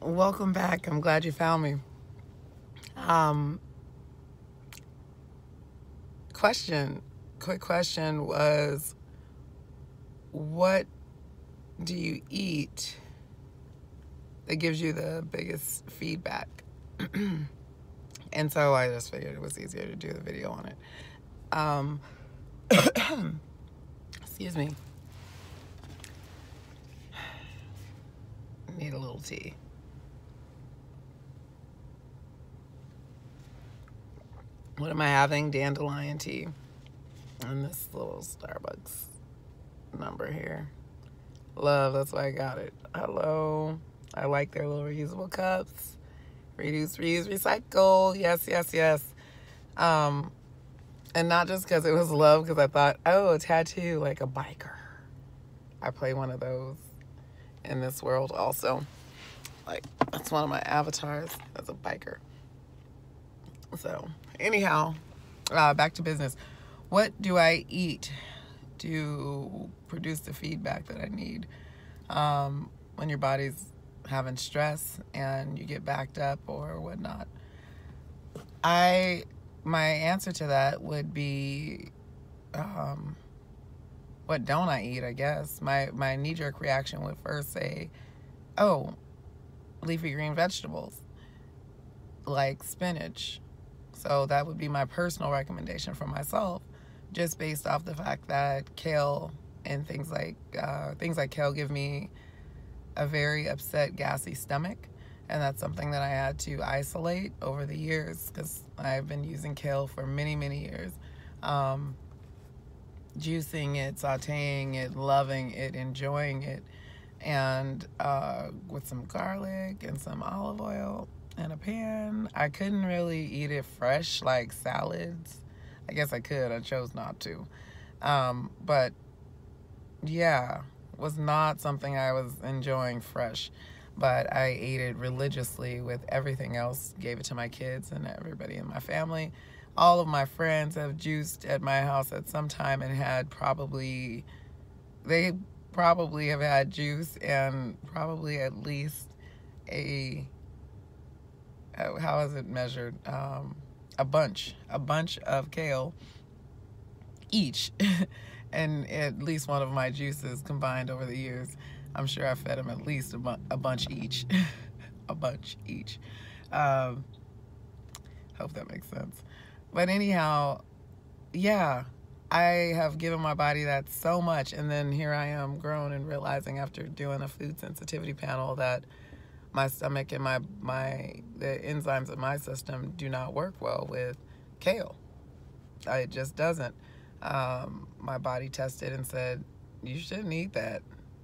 Welcome back. I'm glad you found me. Um, quick question was, what do you eat that gives you the biggest feedback? And so I just figured it was easier to do the video on it. Um, excuse me. Need a little tea. What am I having? Dandelion tea. And this little Starbucks number here. Love, that's why I got it. Hello. I like their little reusable cups. Reduce, reuse, recycle. Yes, yes, yes. And not just because it was love, because I thought, oh, a tattoo, like a biker. I play one of those in this world also. Like, that's one of my avatars as a biker. So, anyhow, back to business. What do I eat to produce the feedback that I need? When your body's having stress and you get backed up or whatnot. My answer to that would be, what don't I eat, I guess. My knee-jerk reaction would first say, oh, leafy green vegetables, like spinach. So that would be my personal recommendation for myself, just based off the fact that kale and things like kale give me a very upset, gassy stomach. And that's something that I had to isolate over the years because I've been using kale for many, many years. Juicing it, sauteing it, loving it, enjoying it. And with some garlic and some olive oil in a pan. I couldn't really eat it fresh like salads. I guess I could. I chose not to. But yeah, was not something I was enjoying fresh. But I ate it religiously with everything else. Gave it to my kids and everybody in my family. All of my friends have juiced at my house at some time and had they probably have had juice and probably at least how is it measured? A bunch of kale each. And at least one of my juices combined over the years, I'm sure I fed them at least a bunch each. A bunch each. Hope that makes sense. But anyhow, yeah, I have given my body that so much. And then here I am grown and realizing after doing a food sensitivity panel that my stomach and the enzymes in my system do not work well with kale. It just doesn't. My body tested and said, you shouldn't eat that,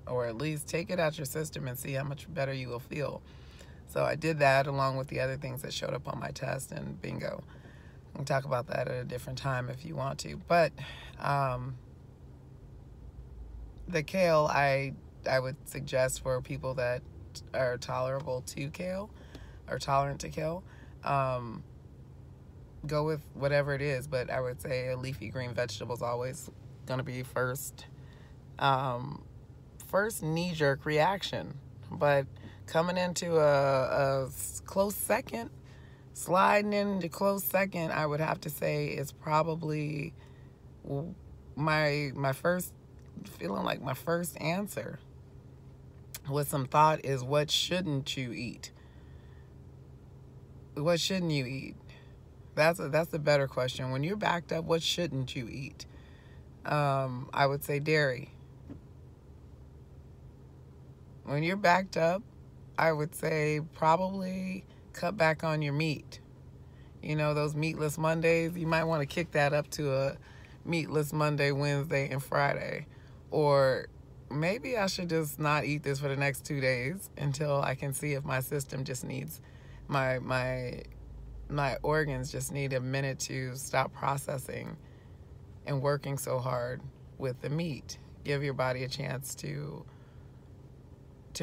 or at least take it out your system and see how much better you will feel. So I did that along with the other things that showed up on my test, and bingo. We can talk about that at a different time if you want to. But the kale, I would suggest for people that are tolerant to kale, go with whatever it is. But I would say a leafy green vegetable is always going to be first knee-jerk reaction. But coming into a close second, sliding into close second, I would have to say is probably my first feeling like my first answer with some thought is, what shouldn't you eat? What shouldn't you eat? That's a better question. When you're backed up, what shouldn't you eat? I would say dairy. When you're backed up, I would say probably cut back on your meat. You know, those meatless Mondays, you might want to kick that up to a meatless Monday, Wednesday, and Friday. Or maybe I should just not eat this for the next 2 days until I can see if my system just needs, my organs just need a minute to stop processing and working so hard with the meat. Give your body a chance to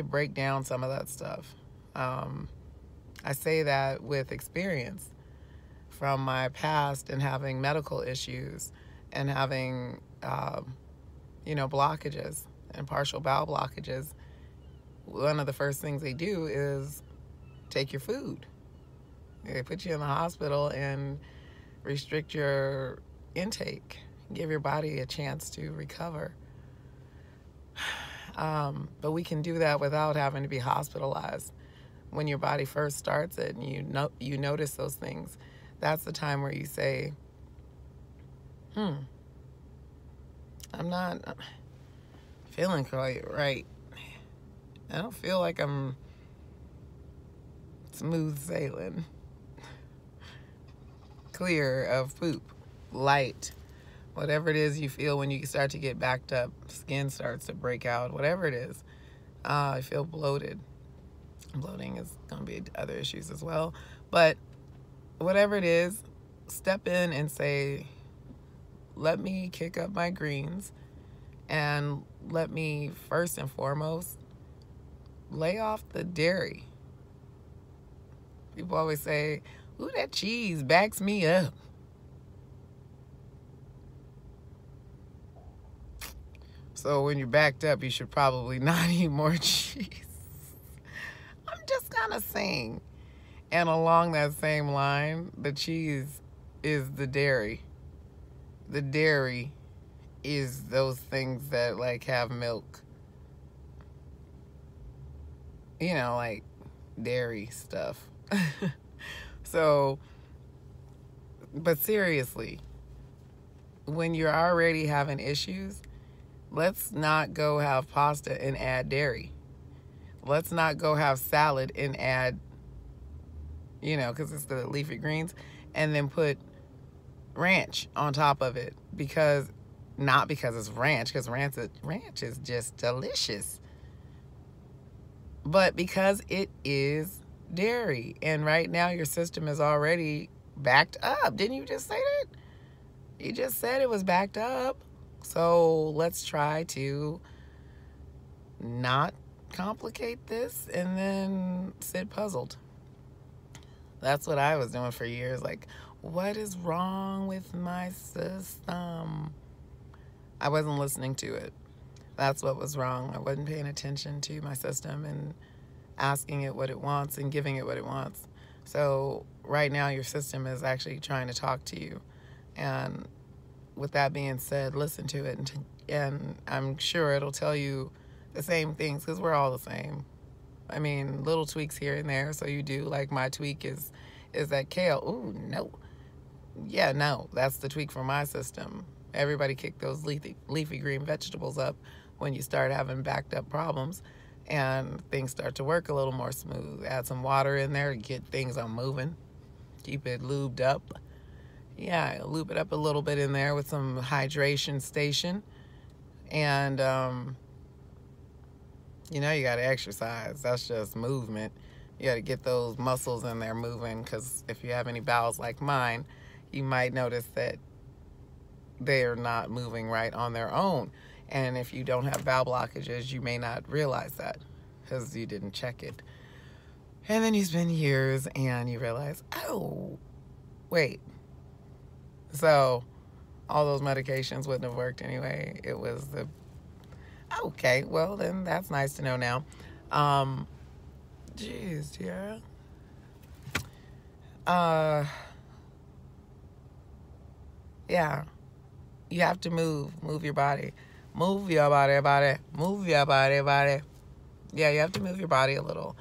break down some of that stuff. I say that with experience from my past and having medical issues and having, blockages and partial bowel blockages. One of the first things they do is take your food. They put you in the hospital and restrict your intake, give your body a chance to recover. But we can do that without having to be hospitalized. When your body first starts it and you notice those things, that's the time where you say, I'm not feeling quite right. I don't feel like I'm smooth sailing, clear of poop, light, whatever it is you feel when you start to get backed up, skin starts to break out, whatever it is. I feel bloated. Bloating is going to be other issues as well. But whatever it is, step in and say, let me kick up my greens, and let me first and foremost lay off the dairy. People always say, ooh, that cheese backs me up. So when you're backed up, you should probably not eat more cheese. I'm just kind of saying. And along that same line, the cheese is the dairy. The dairy is those things that like have milk. You know, like dairy stuff. So, but seriously, when you're already having issues, let's not go have pasta and add dairy. Let's not go have salad and add, because it's the leafy greens, and then put ranch on top of it. Not because it's ranch, because ranch is just delicious. But because it is dairy. And right now your system is already backed up. Didn't you just say that? You just said it was backed up. So let's try to not complicate this and then sit puzzled. That's what I was doing for years. Like, what is wrong with my system? I wasn't listening to it. That's what was wrong. I wasn't paying attention to my system and asking it what it wants and giving it what it wants. So right now your system is actually trying to talk to you. And with that being said, listen to it, and I'm sure it'll tell you the same things, because we're all the same. I mean, little tweaks here and there. So you do, like my tweak is that kale. Ooh, no. Yeah, no, that's the tweak for my system. Everybody kick those leafy green vegetables up when you start having backed up problems, and things start to work a little more smooth. Add some water in there to get things on moving. Keep it lubed up. Yeah, lube it up a little bit in there with some hydration station. And, you got to exercise. That's just movement. You got to get those muscles in there moving, because if you have any bowels like mine, you might notice that they're not moving right on their own. And if you don't have bowel blockages, you may not realize that because you didn't check it. And then you spend years and you realize, oh, wait. So all those medications wouldn't have worked anyway. It was okay, well, then that's nice to know now. Geez, Tiara. Yeah. You have to move your body. Move your body. Move your body. Yeah, you have to move your body a little.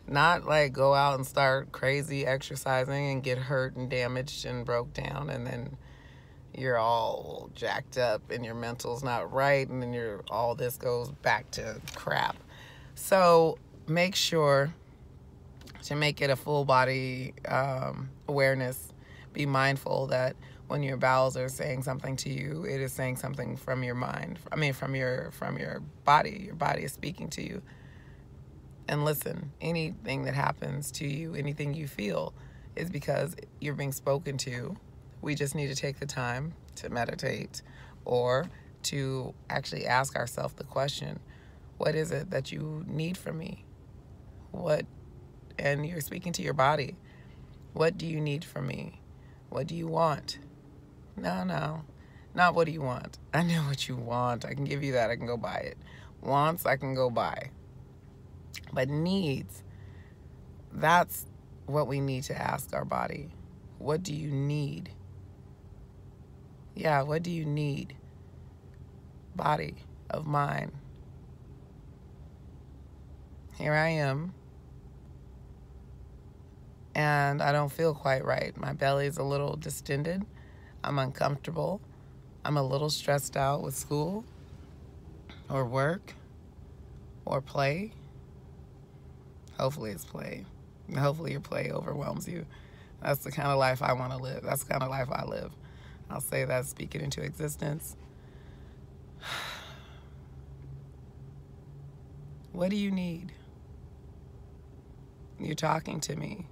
Not like go out and start crazy exercising and get hurt and damaged and broke down, and then you're all jacked up and your mental's not right, and then all this goes back to crap. So make sure to make it a full body awareness. Be mindful that when your bowels are saying something to you, it is saying something from your mind. From your body. Your body is speaking to you. And listen, anything that happens to you, anything you feel, is because you're being spoken to. We just need to take the time to meditate, or to actually ask ourselves the question, what is it that you need from me? And you're speaking to your body. What do you need from me? What do you want? No, not what do you want. I know what you want. I can give you that. I can go buy it. Wants, I can go buy. But needs, That's what we need to ask our body. What do you need? Yeah, what do you need? Body of mine. Here I am, and I don't feel quite right. My belly's a little distended. I'm uncomfortable. I'm a little stressed out with school or work or play. Hopefully it's play. Hopefully your play overwhelms you. That's the kind of life I want to live. That's the kind of life I live. I'll say that, speak it into existence. What do you need? You're talking to me.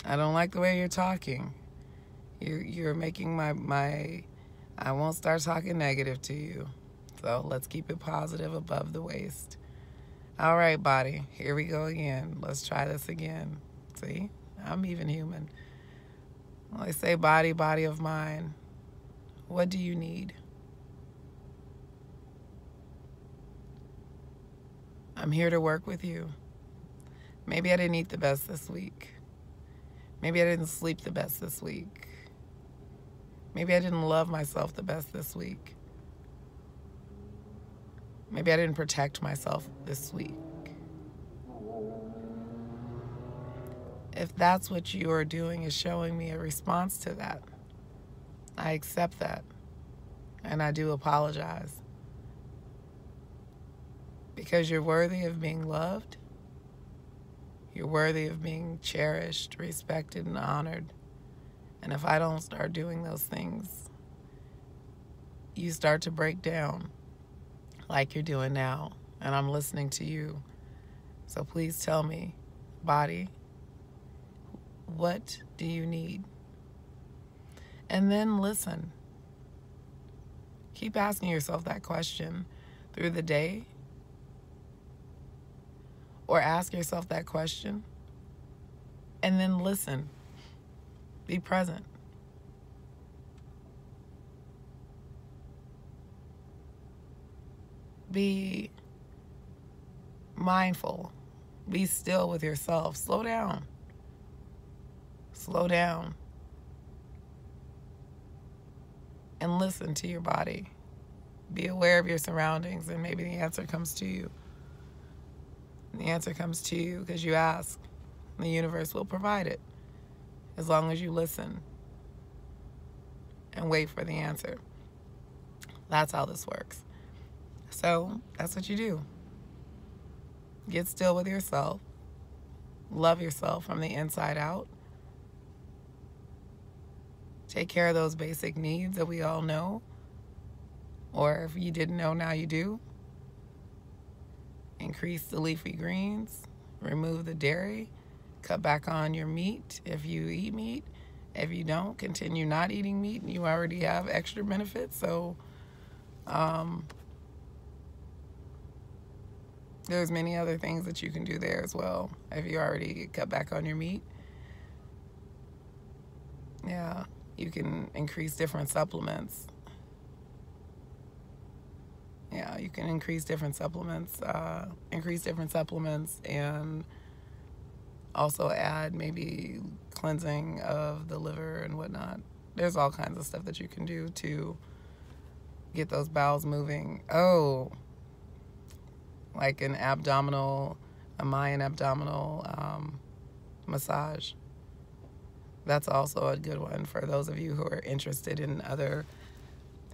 I don't like the way you're talking. You're making my I won't start talking negative to you. So let's keep it positive above the waist. All right, body, here we go again. Let's try this again. See, I'm even human. Well, I say body of mine. What do you need? I'm here to work with you. Maybe I didn't eat the best this week. Maybe I didn't sleep the best this week. Maybe I didn't love myself the best this week. Maybe I didn't protect myself this week. If that's what you are doing, is showing me a response to that, I accept that. And I do apologize. Because you're worthy of being loved. You're worthy of being cherished, respected, and honored. And if I don't start doing those things, you start to break down like you're doing now. And I'm listening to you. So please tell me, body, what do you need? And then listen. Keep asking yourself that question through the day. Or ask yourself that question. And then listen. Be present. Be mindful. Be still with yourself. Slow down. Slow down. And listen to your body. Be aware of your surroundings, and maybe the answer comes to you. The answer comes to you because you ask. The universe will provide it as long as you listen and wait for the answer. That's how this works. So that's what you do. Get still with yourself. Love yourself from the inside out. Take care of those basic needs that we all know. Or if you didn't know, now you do. Increase the leafy greens. Remove the dairy. Cut back on your meat if you eat meat. If you don't, continue not eating meat. You already have extra benefits. So there's many other things that you can do there as well if you already cut back on your meat. Yeah, you can increase different supplements. Yeah, you can increase different supplements, and also add maybe cleansing of the liver and whatnot. There's all kinds of stuff that you can do to get those bowels moving. Oh, like a Mayan abdominal massage. That's also a good one for those of you who are interested in other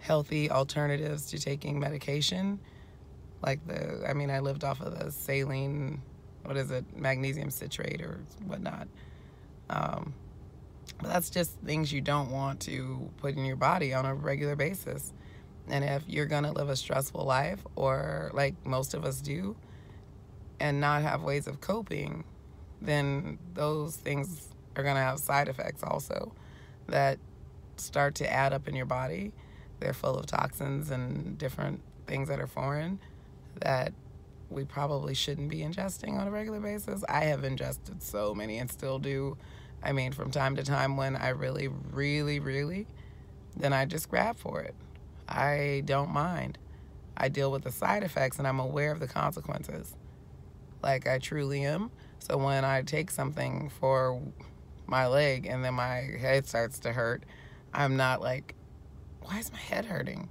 healthy alternatives to taking medication. Like I lived off of the saline, magnesium citrate or whatnot. But that's just things you don't want to put in your body on a regular basis. And if you're going to live a stressful life, or like most of us do, and not have ways of coping, then those things are going to have side effects also that start to add up in your body. They're full of toxins and different things that are foreign that we probably shouldn't be ingesting on a regular basis. I have ingested so many and still do. From time to time when I really, really, really, then I just grab for it. I don't mind. I deal with the side effects and I'm aware of the consequences. like I truly am. So when I take something for my leg and then my head starts to hurt, I'm not like, why is my head hurting?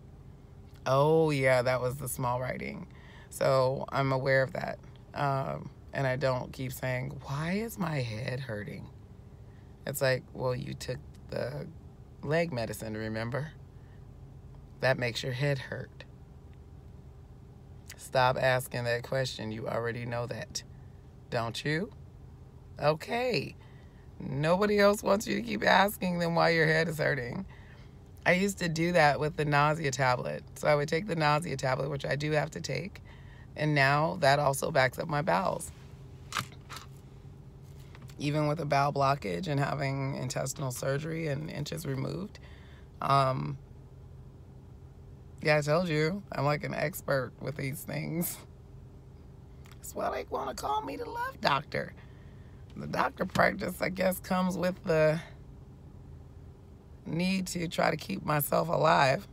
Oh yeah, that was the small writing. So I'm aware of that. And I don't keep saying, why is my head hurting? It's like, well, you took the leg medicine, remember? That makes your head hurt. Stop asking that question. You already know that, don't you? Okay. Nobody else wants you to keep asking them why your head is hurting. I used to do that with the nausea tablet. So I would take the nausea tablet, which I do have to take, and now that also backs up my bowels. Even with a bowel blockage and having intestinal surgery and inches removed. Yeah, I told you, I'm like an expert with these things. That's why they want to call me the love doctor. The doctor practice, I guess, comes with the need to try to keep myself alive.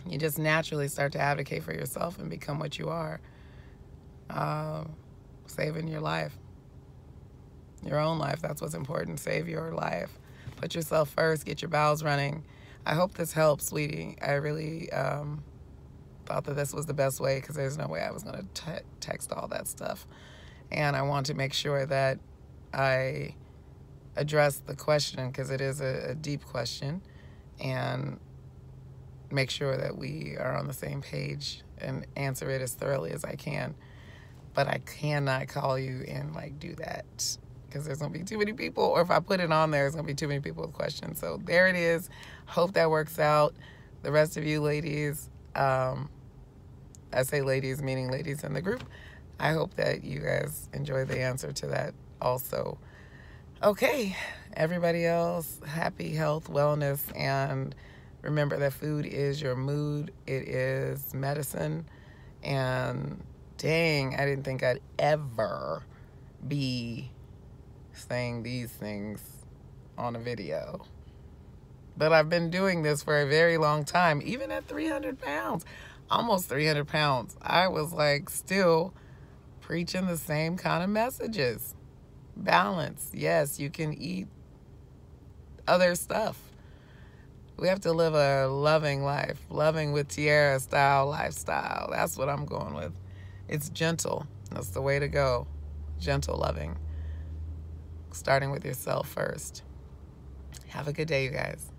You just naturally start to advocate for yourself and become what you are. Saving your life. Your own life, that's what's important. Save your life. Put yourself first. Get your bowels running. I hope this helps, sweetie. I really thought that this was the best way because there's no way I was going to text all that stuff. And I want to make sure that I address the question because it is a deep question, and make sure that we are on the same page and answer it as thoroughly as I can. But I cannot call you and like do that because there's going to be too many people, or if I put it on there, there's going to be too many people with questions. So there it is. Hope that works out. The rest of you ladies, I say ladies meaning ladies in the group, I hope that you guys enjoy the answer to that also. Okay, everybody else, happy health, wellness, and remember that food is your mood. It is medicine. And dang, I didn't think I'd ever be saying these things on a video. But I've been doing this for a very long time, even at 300 pounds, almost 300 pounds. I was like still preaching the same kind of messages. Balance. Yes, you can eat other stuff. We have to live a loving life, loving with Tiara style lifestyle. That's what I'm going with. It's gentle. That's the way to go. Gentle loving. Starting with yourself first. Have a good day, you guys.